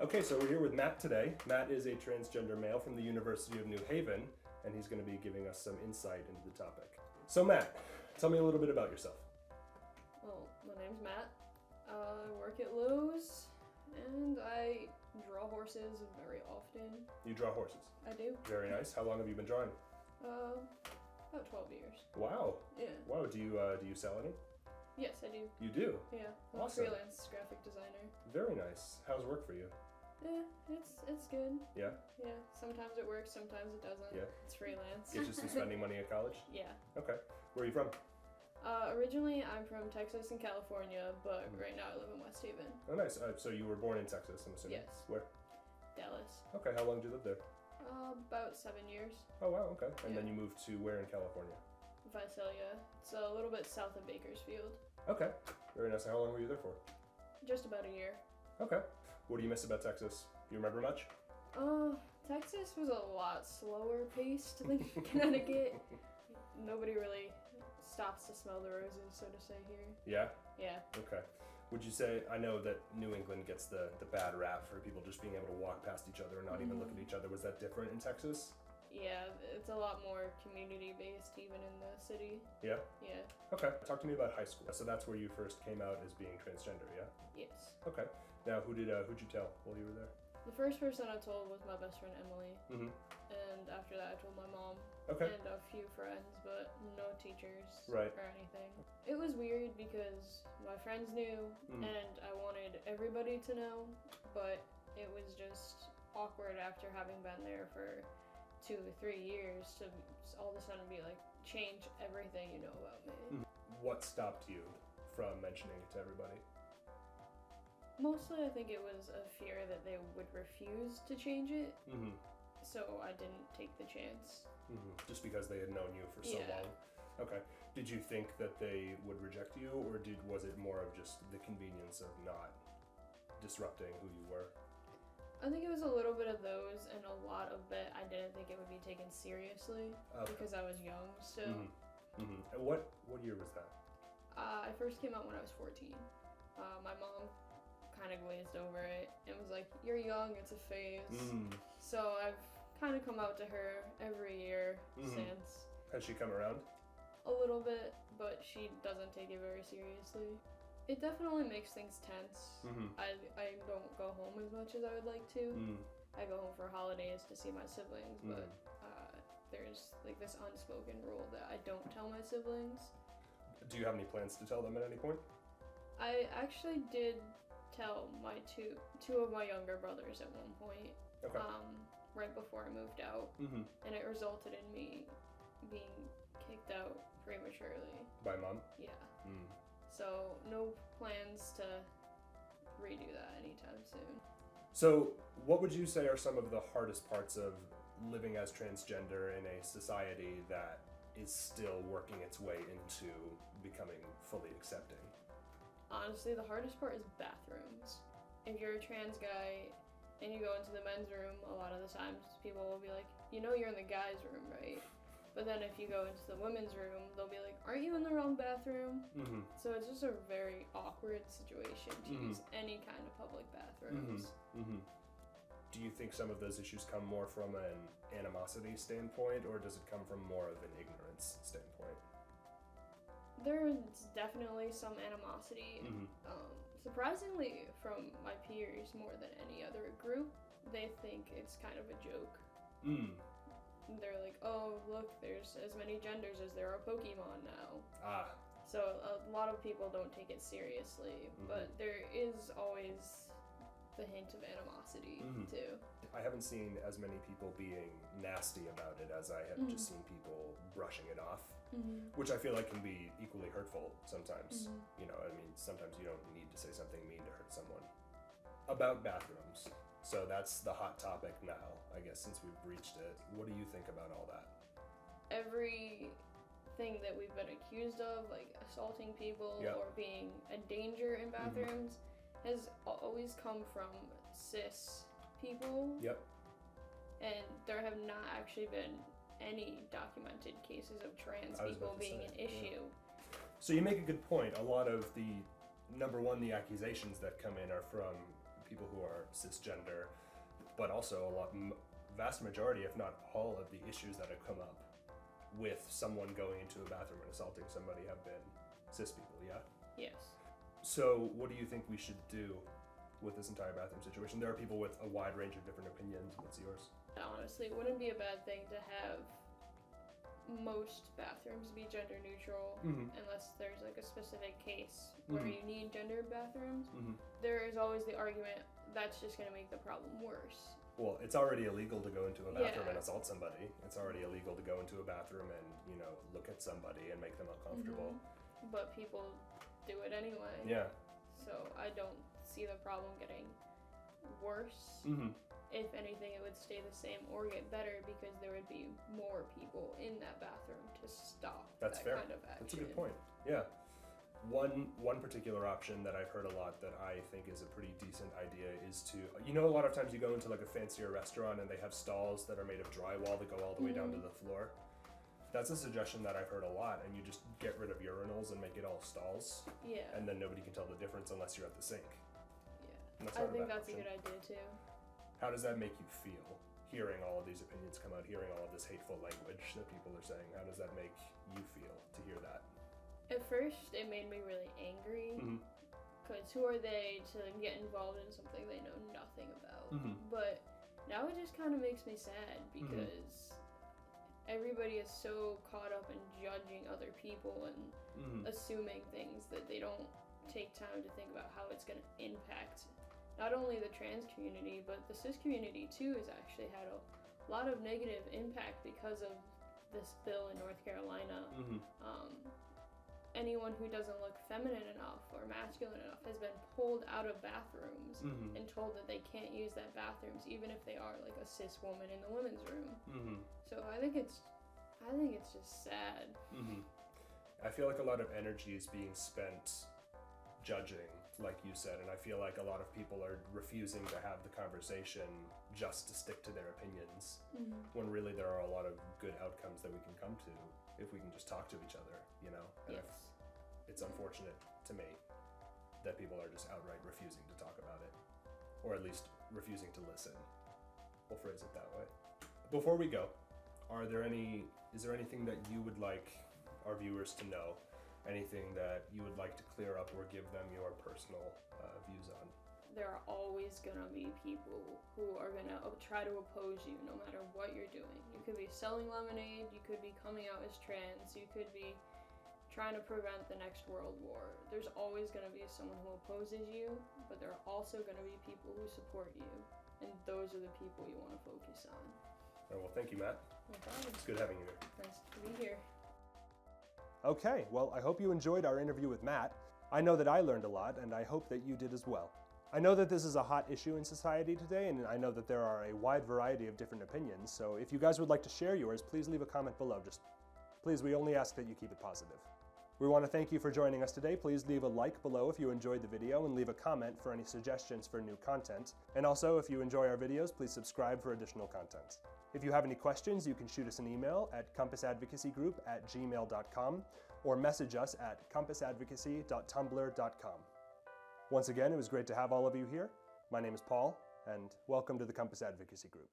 Okay, so we're here with Matt today. Matt is a transgender male from the University of New Haven, and he's going to be giving us some insight into the topic. So Matt, tell me a little bit about yourself. Well, my name's Matt. I work at Lowe's, and I draw horses very often. You draw horses? I do. Very nice. How long have you been drawing? About 12 years. Wow. Yeah. Wow, do you sell any? Yes, I do. You do? Yeah. I'm Awesome. a freelance graphic designer. Very nice. How's work for you? Yeah, it's good. Yeah? Yeah. Sometimes it works, sometimes it doesn't. Yeah. It's freelance. Get you some spending money at college? Yeah. Okay. Where are you from? Originally, I'm from Texas and California, but right now I live in West Haven. Oh, nice. So you were born in Texas, I'm assuming? Yes. Where? Dallas. Okay, how long did you live there? About 7 years. Oh, wow, okay. And Yeah. then you moved to where in California? Visalia. It's a little bit south of Bakersfield. Okay. Very nice. And how long were you there for? Just about a year. Okay. What do you miss about Texas? Do you remember much? Texas was a lot slower paced than Connecticut. Nobody really stops to smell the roses, so to say, here. Yeah? Yeah. Okay. Would you say, I know that New England gets the bad rap for people just being able to walk past each other and not even look at each other. Was that different in Texas? Yeah, it's a lot more community-based even in the city. Yeah? Yeah. Okay. Talk to me about high school. So that's where you first came out as being transgender, yeah? Yes. Okay. Now, who'd you tell while you were there? The first person I told was my best friend Emily, Mm-hmm. and after that I told my mom Okay. and a few friends, but no teachers Right. or anything. It was weird because my friends knew and I wanted everybody to know, but it was just awkward after having been there for 2 or 3 years to all of a sudden be like, change everything you know about me. What stopped you from mentioning it to everybody? Mostly I think it was a fear that they would refuse to change it, Mm-hmm. so I didn't take the chance. Mm-hmm. Just because they had known you for so Yeah. long? Okay. Did you think that they would reject you, or was it more of just the convenience of not disrupting who you were? I think it was a little bit of those, and a lot of it I didn't think it would be taken seriously because I was young still. Mm-hmm. Mm-hmm. And what year was that? I first came out when I was 14. My mom kind of glazed over it and was like, "You're young, it's a phase." So I've kind of come out to her every year since. Has she come around? A little bit, but she doesn't take it very seriously. It definitely makes things tense. I don't go home as much as I would like to. I go home for holidays to see my siblings, but there's like this unspoken rule that I don't tell my siblings. Do you have any plans to tell them at any point? I actually did tell my two of my younger brothers at one point, Okay. right before I moved out, and it resulted in me being kicked out prematurely. By mom? Yeah. So no plans to redo that anytime soon. So what would you say are some of the hardest parts of living as transgender in a society that is still working its way into becoming fully accepting? Honestly, the hardest part is bathrooms. If you're a trans guy and you go into the men's room, a lot of the times people will be like, "You know you're in the guys' room, right?" But then if you go into the women's room, they'll be like, "Aren't you in the wrong bathroom?" So it's just a very awkward situation to use any kind of public bathrooms. Do you think some of those issues come more from an animosity standpoint, or does it come from more of an ignorance standpoint? There's definitely some animosity. Surprisingly, from my peers more than any other group, they think it's kind of a joke. They're like, "Oh, look, there's as many genders as there are Pokemon now." So a lot of people don't take it seriously, but there is always the hint of animosity too. I haven't seen as many people being nasty about it as I have just seen people brushing it off, which I feel like can be equally hurtful sometimes. You know, I mean, sometimes you don't need to say something mean to hurt someone. About bathrooms. So that's the hot topic now, I guess, since we've reached it. What do you think about all that? Everything that we've been accused of, like assaulting people or being a danger in bathrooms, has always come from cis people. And there have not actually been any documented cases of trans people being an issue. So you make a good point. A lot of the accusations that come in are from people who are cisgender, but also vast majority, if not all, of the issues that have come up with someone going into a bathroom and assaulting somebody have been cis people, yeah? Yes. So what do you think we should do with this entire bathroom situation? There are people with a wide range of different opinions. What's yours? Honestly, it wouldn't be a bad thing to have most bathrooms be gender neutral, unless there's like a specific case where you need gendered bathrooms. There is always the argument that's just going to make the problem worse. Well, it's already illegal to go into a bathroom and assault somebody. It's already illegal to go into a bathroom and, look at somebody and make them uncomfortable. But people do it anyway. Yeah. So I don't see the problem getting worse. If anything, it would stay the same or get better because there would be more people in that bathroom to stop That's that fair. kind of action. That's a good point. Yeah. One particular option that I've heard a lot that I think is a pretty decent idea is to, a lot of times you go into like a fancier restaurant and they have stalls that are made of drywall that go all the way down to the floor. That's a suggestion that I've heard a lot, and you just get rid of urinals and make it all stalls. Yeah. And then nobody can tell the difference unless you're at the sink. Yeah. I think that's a good idea too. How does that make you feel, hearing all of these opinions come out, hearing all of this hateful language that people are saying? How does that make you feel to hear that? At first, it made me really angry, because who are they to get involved in something they know nothing about? But now it just kind of makes me sad, because everybody is so caught up in judging other people and assuming things that they don't take time to think about how it's going to impact not only the trans community, but the cis community too has actually had a lot of negative impact because of this bill in North Carolina. Anyone who doesn't look feminine enough or masculine enough has been pulled out of bathrooms and told that they can't use that bathrooms even if they are like a cis woman in the women's room. So I think it's just sad. I feel like a lot of energy is being spent judging, like you said, and I feel like a lot of people are refusing to have the conversation just to stick to their opinions, when really there are a lot of good outcomes that we can come to if we can just talk to each other, And yes. It's unfortunate to me that people are just outright refusing to talk about it, or at least refusing to listen. We'll phrase it that way. Before we go, is there anything that you would like our viewers to know? Anything that you would like to clear up or give them your personal views on? There are always going to be people who are going to try to oppose you no matter what you're doing. You could be selling lemonade, you could be coming out as trans, you could be trying to prevent the next world war. There's always going to be someone who opposes you, but there are also going to be people who support you, and those are the people you want to focus on. Oh, well, thank you, Matt. No problem. It's good having you here. Nice to be here. Okay, well, I hope you enjoyed our interview with Matt. I know that I learned a lot, and I hope that you did as well. I know that this is a hot issue in society today, and I know that there are a wide variety of different opinions, so if you guys would like to share yours, please leave a comment below. Just please, we only ask that you keep it positive. We want to thank you for joining us today. Please leave a like below if you enjoyed the video, and leave a comment for any suggestions for new content. And also, if you enjoy our videos, please subscribe for additional content. If you have any questions, you can shoot us an email at compassadvocacygroup@gmail.com or message us at compassadvocacy.tumblr.com. Once again, it was great to have all of you here. My name is Paul, and welcome to the Compass Advocacy Group.